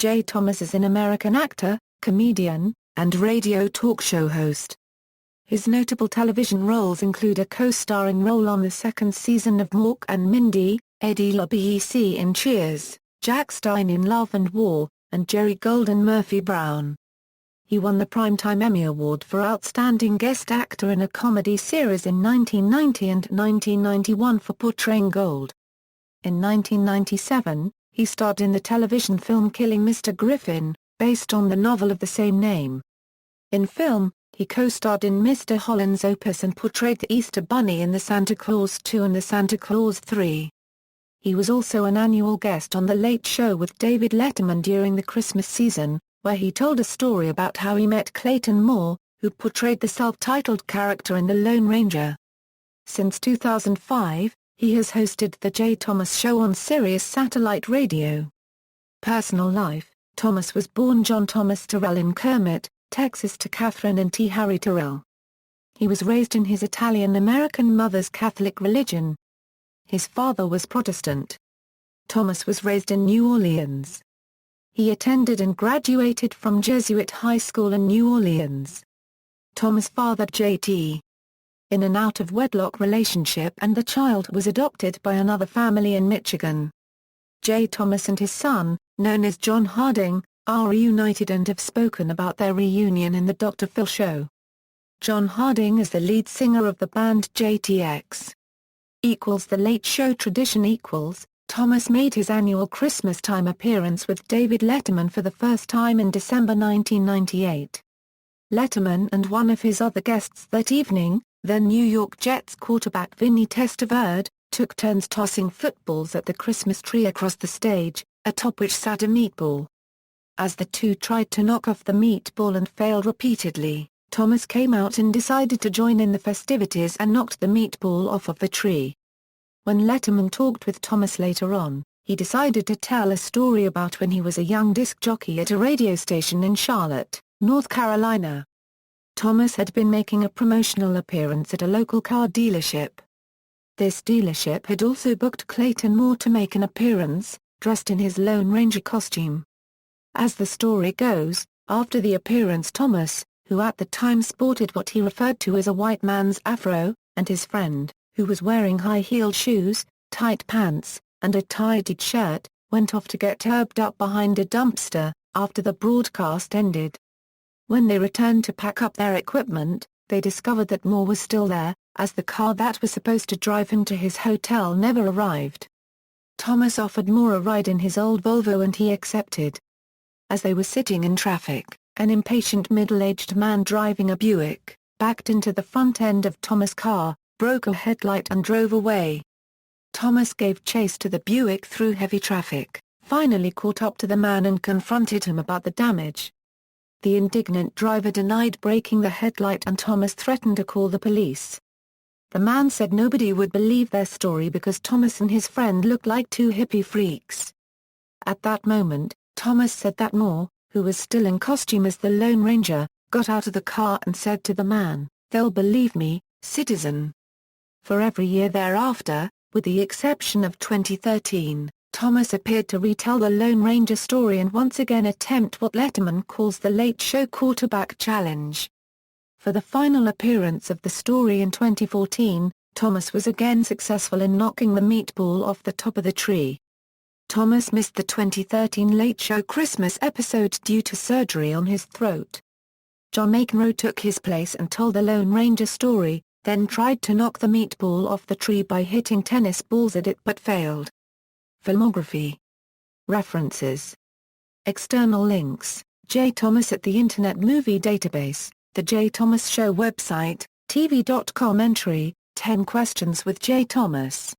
J. Thomas is an American actor, comedian, and radio talk show host. His notable television roles include a co-starring role on the second season of Mork and Mindy, Eddie LeBec in Cheers, Jack Stein in Love and War, and Jerry Gold in Murphy Brown. He won the Primetime Emmy Award for Outstanding Guest Actor in a Comedy Series in 1990 and 1991 for portraying Gold. In 1997, he starred in the television film Killing Mr. Griffin, based on the novel of the same name. In film, he co-starred in Mr. Holland's Opus and portrayed the Easter Bunny in The Santa Claus 2 and The Santa Claus 3. He was also an annual guest on The Late Show with David Letterman during the Christmas season, where he told a story about how he met Clayton Moore, who portrayed the self-titled character in The Lone Ranger. Since 2005, he has hosted The J. Thomas Show on Sirius Satellite Radio. Personal life: Thomas was born John Thomas Terrell in Kermit, Texas to Catherine and T. Harry Terrell. He was raised in his Italian-American mother's Catholic religion. His father was Protestant. Thomas was raised in New Orleans. He attended and graduated from Jesuit High School in New Orleans. Thomas fathered J.T. in an out-of-wedlock relationship, and the child was adopted by another family in Michigan. J. Thomas and his son, known as John Harding, are reunited and have spoken about their reunion in the Dr. Phil Show. John Harding is the lead singer of the band JTX. The Late Show tradition. Thomas made his annual Christmas-time appearance with David Letterman for the first time in December 1998. Letterman and one of his other guests that evening, then New York Jets quarterback Vinny Testaverde, took turns tossing footballs at the Christmas tree across the stage, atop which sat a meatball. As the two tried to knock off the meatball and failed repeatedly, Thomas came out and decided to join in the festivities and knocked the meatball off of the tree. When Letterman talked with Thomas later on, he decided to tell a story about when he was a young disc jockey at a radio station in Charlotte, North Carolina. Thomas had been making a promotional appearance at a local car dealership. This dealership had also booked Clayton Moore to make an appearance, dressed in his Lone Ranger costume. As the story goes, after the appearance, Thomas, who at the time sported what he referred to as a white man's afro, and his friend, who was wearing high-heeled shoes, tight pants, and a tie-dyed shirt, went off to get turbed up behind a dumpster, after the broadcast ended. When they returned to pack up their equipment, they discovered that Moore was still there, as the car that was supposed to drive him to his hotel never arrived. Thomas offered Moore a ride in his old Volvo and he accepted. As they were sitting in traffic, an impatient middle-aged man driving a Buick, backed into the front end of Thomas' car, broke a headlight and drove away. Thomas gave chase to the Buick through heavy traffic, finally caught up to the man and confronted him about the damage. The indignant driver denied breaking the headlight and Thomas threatened to call the police. The man said nobody would believe their story because Thomas and his friend looked like two hippie freaks. At that moment, Thomas said that Moore, who was still in costume as the Lone Ranger, got out of the car and said to the man, "They'll believe me, citizen." For every year thereafter, with the exception of 2013, Thomas appeared to retell the Lone Ranger story and once again attempt what Letterman calls the Late Show quarterback challenge. For the final appearance of the story in 2014, Thomas was again successful in knocking the meatball off the top of the tree. Thomas missed the 2013 Late Show Christmas episode due to surgery on his throat. John McEnroe took his place and told the Lone Ranger story, then tried to knock the meatball off the tree by hitting tennis balls at it but failed. Filmography. References. External links: J. Thomas at the Internet Movie Database, The J. Thomas Show website, TV.com entry, 10 Questions with J. Thomas.